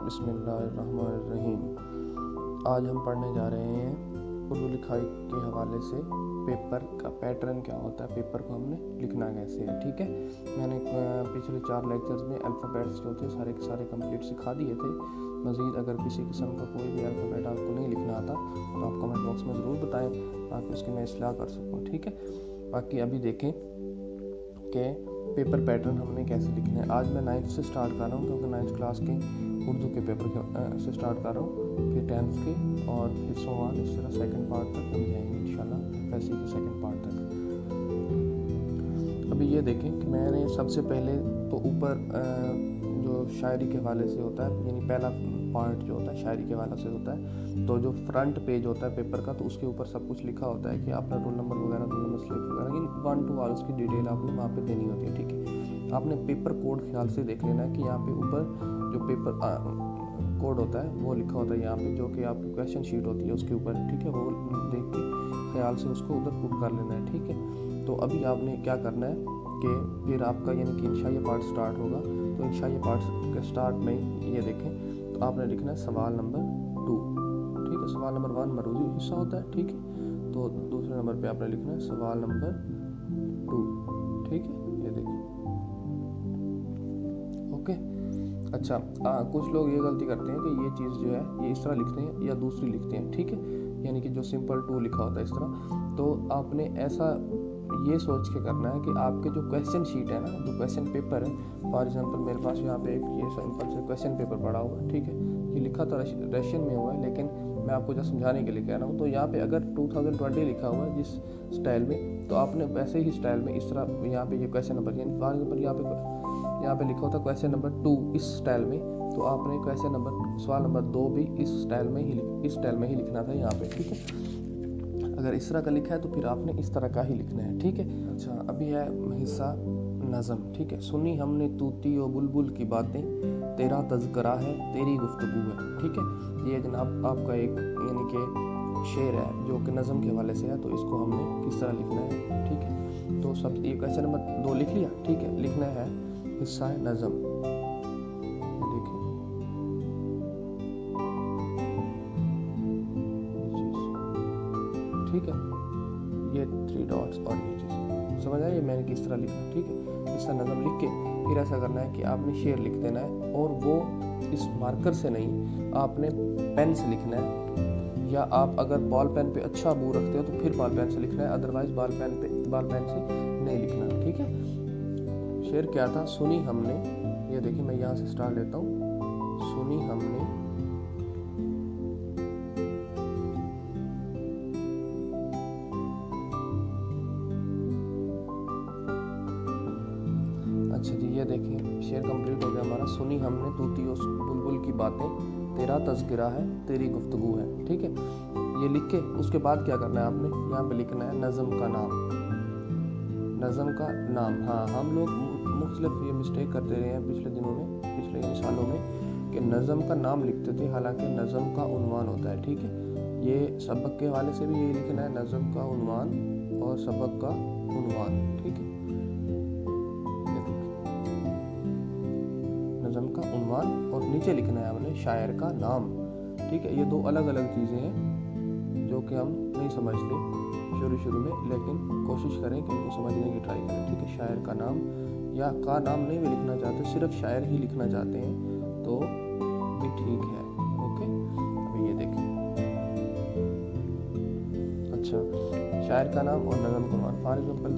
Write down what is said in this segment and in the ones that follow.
बिस्मिल्लाहिर्रहमानिर्रहीम। आज हम पढ़ने जा रहे हैं उर्दू लिखाई के हवाले से पेपर का पैटर्न क्या होता है, पेपर को हमने लिखना कैसे है। ठीक है, मैंने पिछले 4 लेक्चर्स में अल्फ़ाबेट्स जो थे सारे के सारे कंप्लीट सिखा दिए थे। मज़ीद अगर किसी किस्म का कोई भी अल्फ़ाबेट आपको नहीं लिखना आता तो आप कमेंट बॉक्स में ज़रूर बताएं ताकि उसकी मैं इस्लाह कर सकूँ। ठीक है, बाकी अभी देखें कि पेपर पैटर्न हमने कैसे लिखना है। आज मैं 9th से स्टार्ट कर रहा हूँ क्योंकि 9th क्लास के उर्दू के पेपर से स्टार्ट कर रहा हूँ, फिर 10th के और फिर सोवान इस तरह सेकंड पार्ट तक हम जाएंगे इंशाल्लाह, ऐसे के सेकंड पार्ट तक। अभी ये देखें कि मैंने सबसे पहले तो ऊपर जो शायरी के हवाले से होता है, यानी पहला पार्ट जो होता है शायरी के हवाले से होता है, तो जो फ्रंट पेज होता है पेपर का तो उसके ऊपर सब कुछ लिखा होता है कि आपका रोल नंबर वगैरह, रोल नंबर स्लिप वगैरह, इन 1 to 8 उसकी डिटेल आपने वहाँ पे देनी होती है। ठीक है, आपने पेपर कोड ख्याल से देख लेना है कि यहाँ पे ऊपर जो पेपर कोड होता है वो लिखा होता है यहाँ पे, जो कि आपकी क्वेश्चन शीट होती है उसके ऊपर। ठीक है, वो देख के ख्याल से उसको उधर पुट कर लेना है। ठीक है, तो अभी आपने क्या करना है कि फिर आपका यानी कि इंशाअल्लाह ये पार्ट स्टार्ट होगा, तो इंशाअल्लाह ये पार्ट के स्टार्ट में ये देखें तो आपने लिखना है सवाल नंबर 2। ठीक है, सवाल नंबर 1 मरूजी हिस्सा होता है। ठीक है, तो दूसरे नंबर पे आपने लिखना है सवाल नंबर 2। ठीक है, ये देखिए। ओके, अच्छा, कुछ लोग ये गलती करते हैं कि ये चीज़ जो है ये इस तरह लिखते हैं या दूसरी लिखते हैं। ठीक है, यानी कि जो सिंपल 2 लिखा होता है इस तरह, तो आपने ऐसा ये सोच के करना है कि आपके जो क्वेश्चन शीट है ना, जो क्वेश्चन पेपर है, फॉर एग्जांपल मेरे पास यहाँ पे एक ये सिंपल से क्वेश्चन पेपर पड़ा हुआ है। ठीक है, ये लिखा तो रशियन में हुआ है लेकिन मैं आपको जस्ट समझाने के लिए कह रहा हूँ। तो यहाँ पे अगर 2020 लिखा हुआ है जिस स्टाइल में, तो आपने वैसे ही स्टाइल में इस तरह यहाँ पे ये क्वेश्चन नंबर, यानी फॉर एग्जाम्पल यहाँ पे लिखा होता है क्वेश्चन नंबर 2 इस स्टाइल में, तो आपने क्वेश्चन नंबर सवाल नंबर 2 भी इस स्टाइल में ही लिखना था यहाँ पे। ठीक है, अगर इस तरह का लिखा है तो फिर आपने इस तरह का ही लिखना है। ठीक है, अच्छा, अभी है हिस्सा नज़म। ठीक है, सुनी हमने तूती और बुलबुल की बातें, तेरा तज़किरा है तेरी गुफ्तगू है। ठीक है, ये जनाब आपका एक यानी कि शेर है जो कि नज़म के हवाले से है, तो इसको हमने किस तरह लिखना है। ठीक है, तो सब ये क्वेश्चन नंबर 2 लिख लिया। ठीक है, लिखना है हिस्सा है नज़म। देखिए, ठीक है, ये 3 डॉट्स और ये चीज़ समझ आइए मैंने किस तरह लिखा। ठीक है, इसका नज़म लिख के फिर ऐसा करना है कि आपने शेर लिख देना है, और वो इस मार्कर से नहीं, आपने पेन से लिखना है, या आप अगर बॉल पेन पे अच्छा बू रखते हो तो फिर बॉल पेन से लिखना है, अदरवाइज बॉल पेन से नहीं लिखना। ठीक है, शेर क्या था, सुनी हमने, ये देखिए मैं यहाँ से स्टार्ट लेता हूँ, सुनी हमने अच्छा जी, ये देखिए शेर कंप्लीट हो गया हमारा। सुनी हमने तूती और बुलबुल की बातें, तेरा तज़किरा है तेरी गुफ्तगू है। ठीक है, ये लिख के उसके बाद क्या करना है, आपने यहाँ पे लिखना है नज़म का नाम। नज़म का नाम, हाँ, हम लोग मुख्तलिफ ये मिस्टेक करते रहे हैं पिछले दिनों में, पिछले सालों में, कि नज़म का नाम लिखते थे, हालांकि नज़म का उन्वान होता है। ठीक है, ये सबक के हवाले से भी यही लिखना है, नज़म का उन्वान और सबक का उन्वान। ठीक है, नज़म का उन्वान और नीचे लिखना है हमने शायर का नाम। ठीक है, ये 2 अलग अलग चीज़ें हैं जो कि हम नहीं समझते शुरू में, लेकिन कोशिश करें कि इनको समझने की ट्राई करें। ठीक है, शायर का नाम या का नाम नहीं भी लिखना चाहते, सिर्फ शायर ही लिखना चाहते हैं तो भी ठीक है। ओके, अभी ये देखें, अच्छा, शायर का नाम और नज़म का उन्वान। फॉर एग्जाम्पल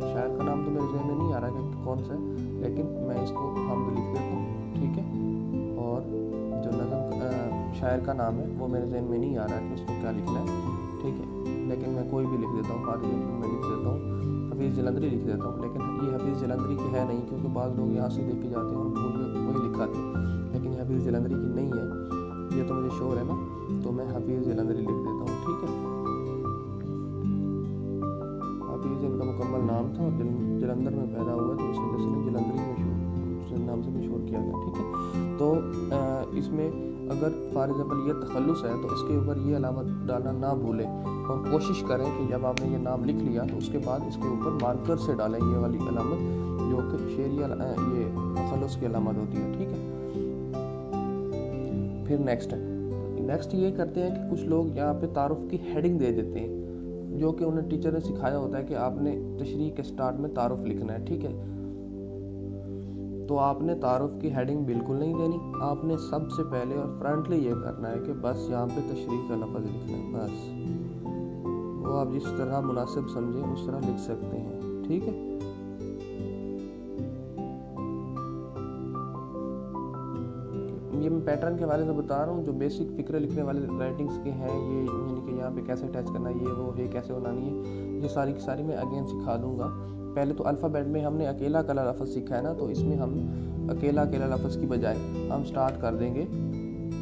शायर का नाम तो मेरे जहन में नहीं आ रहा कि कौन सा है, लेकिन मैं इसको हम लिख देता हूँ। ठीक है, और जो नज़म शायर का नाम है वो मेरे जहन में नहीं आ रहा है कि उसको क्या लिखना है। ठीक है, लेकिन मैं कोई भी लिख देता हूँ, फॉर एग्जाम्पल मैं लिख देता हूँ हफीज़ जलंधरी लिख देता हूँ, लेकिन ये हफीज़ जलंधरी की है नहीं, क्योंकि बाद लोग यहाँ से देख के जाते हैं और वही लिखा थे, लेकिन ये हफीज़ जलंधरी की नहीं है, ये तो मुझे श्योर है ना, तो मैं हफीज़ जलंधरी लिख देता हूँ। ठीक है, हफीज़ इनका मुकम्मल नाम था और जलंधर में पैदा हुआ, तो इस वजह से जलंधरी नाम से मशहूर किया गया। ठीक है, तो इसमें अगर फॉर एग्जाम्पल ये तखल्लुस है तो इसके ऊपर ये अलामत डालना ना भूलें, और कोशिश करें कि जब आपने ये नाम लिख लिया तो उसके बाद इसके ऊपर मार्कर से डालें ये वाली अलामत, जो कि शेरिया ये तखल्लुस की अलामत होती है। ठीक है, फिर नेक्स्ट ये करते हैं कि कुछ लोग यहाँ पे तारुफ की हेडिंग दे देते हैं, जो कि उन्हें टीचर ने सिखाया होता है कि आपने तशरीह के स्टार्ट में तारुफ लिखना है, ठीक है। तो आपने तारुफ की हेडिंग बिल्कुल नहीं देनी, आपने सबसे पहले और फ्रंटली ये करना है कि बस यहाँ पे तशरीह का लफ्ज़ लिखना है, बस वो आप जिस तरह मुनासिब समझें उस तरह लिख सकते हैं, ठीक है। ये मैं पैटर्न के हवाले से बता रहा हूँ, जो बेसिक फिक्र लिखने वाले राइटिंग्स के हैं ये, यानी कि यहाँ पे कैसे अटैच करना है, ये वो है कैसे बनानी है, ये सारी की सारी मैं अगेन सिखा दूँगा। पहले तो अल्फ़ाबेट में हमने अकेला अकेला लफ्ज़ सीखा है ना, तो इसमें हम अकेला अकेला लफ्ज़ की बजाय हम स्टार्ट कर देंगे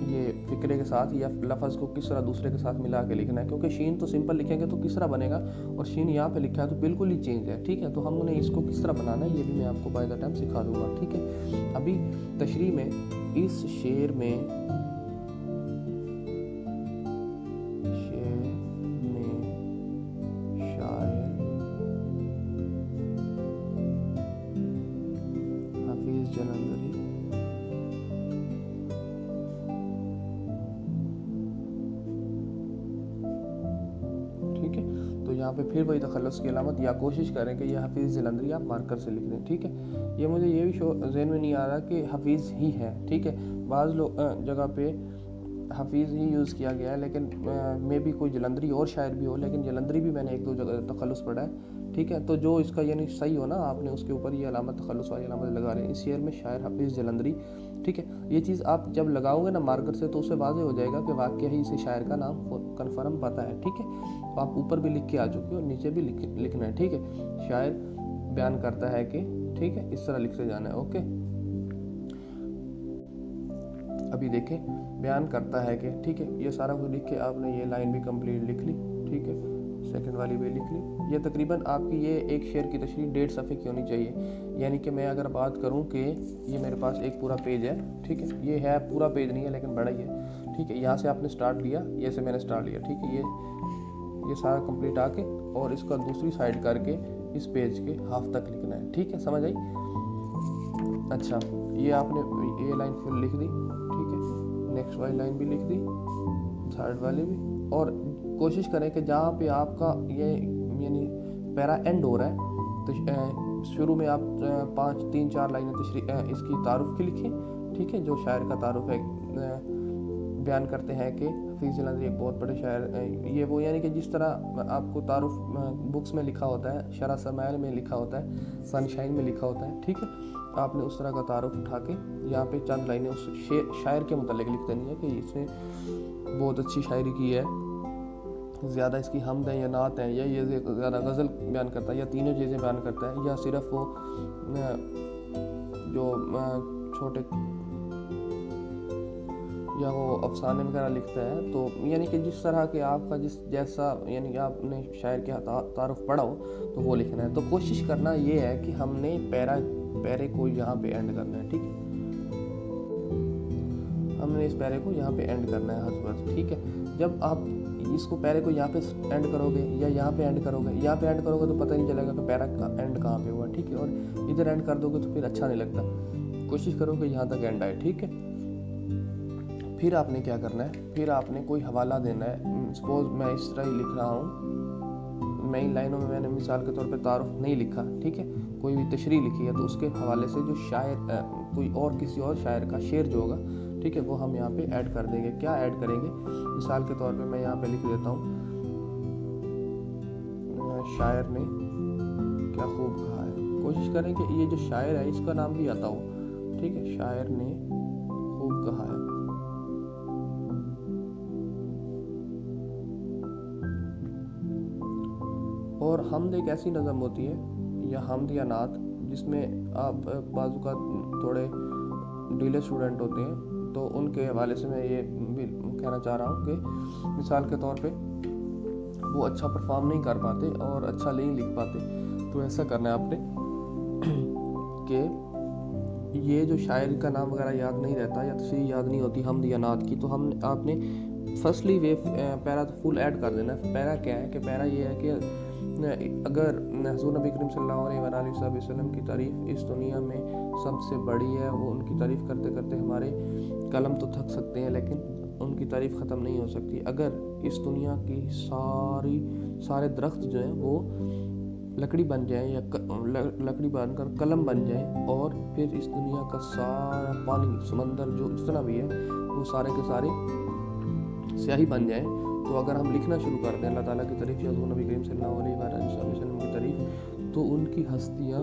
ये फ़िक्रे के साथ, या लफ्ज़ को किस तरह दूसरे के साथ मिला के लिखना है, क्योंकि शीन तो सिंपल लिखेंगे तो किस तरह बनेगा, और शीन यहाँ पे लिखा है तो बिल्कुल ही चेंज है, ठीक है। तो हमने इसको किस तरह बनाना है ये भी मैं आपको बाय द टाइम सिखा दूँगा, ठीक है। अभी तशरीह में इस शेर में शायर हफीज जलंधरी ठीक है। तो यहाँ पे फिर वही तखल्लुस की अलामत, या कोशिश करें कि यह हफीज़ जलंधरी आप मार्कर से लिख दें, ठीक है। ये मुझे ये भी ज़हन में नहीं आ रहा कि हफीज़ ही है, ठीक है। बाज़ लोग जगह पे हफीज़ ही यूज़ किया गया है, लेकिन मे भी कोई जलंधरी और शायर भी हो, लेकिन जलंधरी भी मैंने एक दो जगह तखल्लुस पढ़ा है, ठीक है। तो जो इसका यानी सही हो ना, आपने उसके ऊपर ये अलामत तखल्लुस वाली अलामत लगा रहे हैं, इस शेर में शायर हफीज़ जलंधरी, ठीक है। ये चीज़ आप जब लगाओगे ना मार्कर से, तो उससे वाज़ेह हो जाएगा कि वाकई ही इसे शायर का नाम कन्फर्म पता है, ठीक है। तो आप ऊपर भी लिख के आ चुके हो, नीचे भी लिखना है, ठीक है। शायर बयान करता है कि, ठीक है, इस तरह लिखते जाना है, ओके। अभी देखें, बयान करता है कि, ठीक है, ये सारा कुछ लिख के आपने ये लाइन भी कंप्लीट लिख ली, ठीक है, सेकंड वाली भी लिख ली। ये तकरीबन आपकी ये एक शेर की तशरीह 1.5 सफ़े की होनी चाहिए। यानी कि मैं अगर बात करूं कि ये मेरे पास एक पूरा पेज है, ठीक है, ये है पूरा पेज नहीं है लेकिन बड़ा ही है, ठीक है। यहाँ से आपने स्टार्ट लिया, ये से मैंने स्टार्ट लिया, ठीक है। ये सारा कंप्लीट आके और इसका दूसरी साइड करके इस पेज के हाफ तक लिखना है, ठीक है, समझ आई। अच्छा, ये आपने ये लाइन फिर लिख दी, ठीक है, नेक्स्ट वाली लाइन भी लिख दी, थर्ड वाली भी, और कोशिश करें कि जहाँ पे आपका ये यानी पैरा एंड हो रहा है, तो शुरू में आप 5 3 4 लाइनें इसकी तारुफ की लिखें, ठीक है, जो शायर का तारुफ है, बयान करते हैं कि हफीज़ जलंधरी एक बहुत बड़े शायर, ये वो यानी कि जिस तरह आपको तारुफ बुक्स में लिखा होता है, शरह समाइल में लिखा होता है, सनशाइन में लिखा होता है, ठीक है। आपने उस तरह का तारुफ उठा के यहाँ पे चंद लाइनें उस शायर के मुतालिक लिख देनी है कि इसने बहुत अच्छी शायरी की है, ज़्यादा इसकी हमद है या नात है, या ये ज़्यादा गज़ल बयान करता है, या तीनों चीज़ें बयान करता है, या सिर्फ वो जो छोटे या वो अफसाने वगैरह लिखता है। तो यानी कि जिस तरह के आपका जैसा यानी कि आपने शायर के तारुफ पढ़ा हो तो वो लिखना है। तो कोशिश करना ये है कि हमने पैरे को यहाँ पे एंड करना है, ठीक है, हमने इस पैरे को यहाँ पे एंड करना है हर, ठीक है। जब आप इसको पैरे को यहाँ पे एंड करोगे या यहाँ पे एंड करोगे, यहाँ पे एंड करोगे तो पता नहीं चलेगा कि पैरा का एंड कहाँ पे हुआ, ठीक है। और इधर एंड कर दोगे तो फिर अच्छा नहीं लगता। कोशिश करो कि यहाँ तक एंड आए, ठीक है। फिर आपने क्या करना है, फिर आपने कोई हवाला देना है। सपोज मैं इस तरह ही लिख रहा हूँ, मैं इन लाइनों में मैंने मिसाल के तौर पे तारुफ नहीं लिखा, ठीक है, कोई भी तशरीह लिखी है, तो उसके हवाले से जो शायर कोई और किसी और शायर का शेर जो होगा, ठीक है, वो हम यहाँ पे ऐड कर देंगे। क्या ऐड करेंगे, मिसाल के तौर पे मैं यहाँ पे लिख देता हूँ, शायर ने क्या खूब कहा है। कोशिश करें कि ये जो शायर है इसका नाम भी आता हो, ठीक है, शायर ने खूब कहा है। और हमद एक ऐसी नज़म होती है या हमद या नात जिसमें आप बाजू का थोड़े ढीले स्टूडेंट होते हैं, तो उनके हवाले से मैं ये भी कहना चाह रहा हूँ कि मिसाल के तौर पे वो अच्छा परफॉर्म नहीं कर पाते और अच्छा नहीं लिख पाते, तो ऐसा करना है आपने कि ये जो शायर का नाम वगैरह याद नहीं रहता या तशरीह याद नहीं होती हमद या नात की, तो आपने फर्स्टली वे पैरा तो फुल ऐड कर देना है। पैरा क्या है कि पैरा ये है कि अगर हुज़ूर नबी करीम सल्लल्लाहु अलैहि वसल्लम की तारीफ़ इस दुनिया में सबसे बड़ी है, वो उनकी तारीफ़ करते करते हमारे कलम तो थक सकते हैं लेकिन उनकी तारीफ़ ख़त्म नहीं हो सकती। अगर इस दुनिया की सारे दरख्त जो हैं वो लकड़ी बन जाए या लकड़ी बनकर कलम बन जाए और फिर इस दुनिया का सारा पानी समंदर जो जितना भी है वो सारे के सारे स्याही बन जाए, तो अगर हम लिखना शुरू कर दें अल्लाह ताला की तारीफ़ या हुज़ूर नबी करीम सल्लल्लाहु अलैहि वसल्लम की तारीफ़, तो उनकी हस्तियाँ,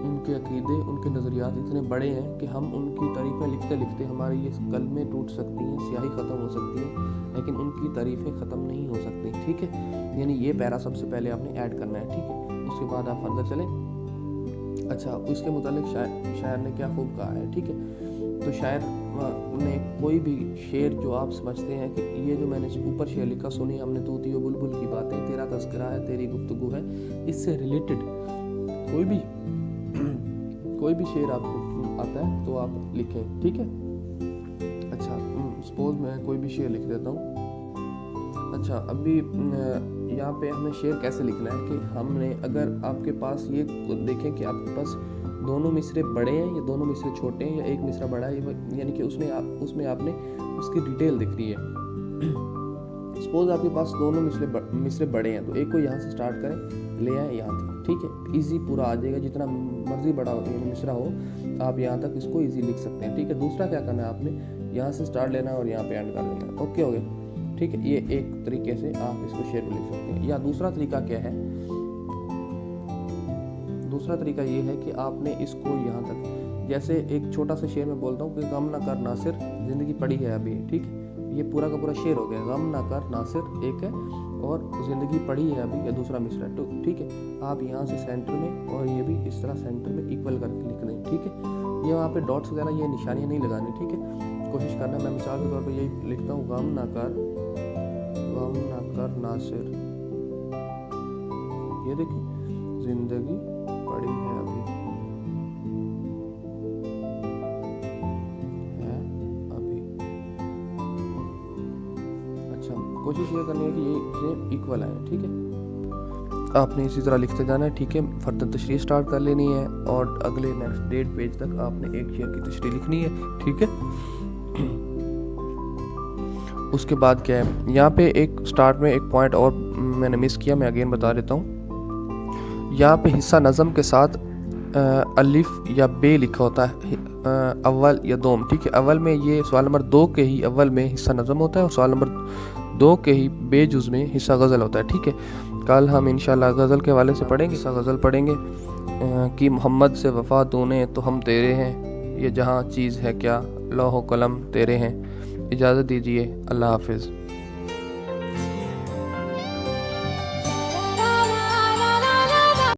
उनके अकीदे, उनके नज़रियात इतने बड़े हैं कि हम उनकी तारीफ़ें लिखते लिखते हमारी ये कलमें टूट सकती हैं, स्याही ख़त्म हो सकती है, लेकिन उनकी तारीफ़ें ख़त्म नहीं हो सकती। ठीक है, यानी ये पैरा सबसे पहले आपने ऐड करना है। ठीक है, उसके बाद आप फर्दर चलें। अच्छा, उसके मुतालिक शायर ने क्या खूब कहा है। ठीक है, तो शायर ने कोई भी शेर जो आप समझते हैं कि ये जो मैंने ऊपर शेर लिखा, सुनी हमने तूती और बुलबुल की बातें, तेरा तज़किरा है, तेरी गुफ्तगू है, इससे रिलेटेड कोई भी शेर आपको आता है तो आप लिखें। ठीक है, अच्छा सपोज मैं कोई भी शेर लिख देता हूँ। अच्छा, अभी यहाँ पे हमें शेर कैसे लिखना है कि हमने, अगर आपके पास ये देखें कि आपके पास दोनों मिसरे बड़े हैं या दोनों मिसरे छोटे हैं या एक मिसरा बड़ा है, यानी कि उसमें आपने उसकी डिटेल दिख रही है। सपोज आपके पास दोनों मिसरे बड़े हैं तो एक को यहाँ से स्टार्ट करें, ले आए यहाँ तक। ठीक है, इजी पूरा आ जाएगा, जितना मर्जी बड़ा मिसरा हो आप यहाँ तक इसको इजी लिख सकते हैं। ठीक है, दूसरा क्या करना है, आपने यहाँ से स्टार्ट लेना है और यहाँ पे एंड कर देना है। ओके हो गया। ठीक है, ये एक तरीके से आप इसको शेर में लिख सकते हैं। या दूसरा तरीका क्या है, दूसरा तरीका ये है कि आपने इसको यहाँ तक, जैसे एक छोटा सा शेर में बोलता हूँ कि गम ना कर नासिर, जिंदगी पड़ी है अभी। ठीक है, ये पूरा का पूरा शेर हो गया, गम ना कर नासिर एक है और ज़िंदगी पड़ी है अभी, या दूसरा मिसरा। तो ठीक है, आप यहाँ से सेंटर में और ये भी इस तरह सेंटर में इक्वल करके लिख दें। ठीक है, ये वहाँ पे डॉट्स वगैरह ये निशानियाँ नहीं लगानी। ठीक है, कोशिश करना। मैं मिसाल के तौर पे यही लिखता हूँ, गम ना कर नासिर, ये देखिए, ज़िंदगी पड़ी है अभी, है अभी। अच्छा, कोशिश ये करनी है कि ये इक्वल आए। ठीक है, आपने इसी तरह लिखते जाना है। ठीक है, फर्दर तशरीह स्टार्ट कर लेनी है और अगले नेक्स्ट डेट पेज तक आपने एक शेर की तशरीह लिखनी है। ठीक है, उसके बाद क्या है, यहाँ पे एक स्टार्ट में एक पॉइंट और मैंने मिस किया, मैं अगेन बता देता हूँ। यहाँ पे हिस्सा नज़म के साथ अलिफ या बे लिखा होता है, अव्वल या दोम। ठीक है, अव्वल में ये सवाल नंबर 2 के ही अव्वल में हिस्सा नज़म होता है और सवाल नंबर 2 के ही बेजुज़ में हिस्सा गज़ल होता है। ठीक है, कल हम इंशाल्लाह गज़ल के हवाले से पढ़ेंगे, हिस्सा गज़ल पढ़ेंगे कि मोहम्मद से वफ़ा तूने तो हम तेरे हैं, ये जहाँ चीज़ है क्या लौह कलम तेरे हैं। इजाज़त दीजिए, अल्लाह हाफिज़।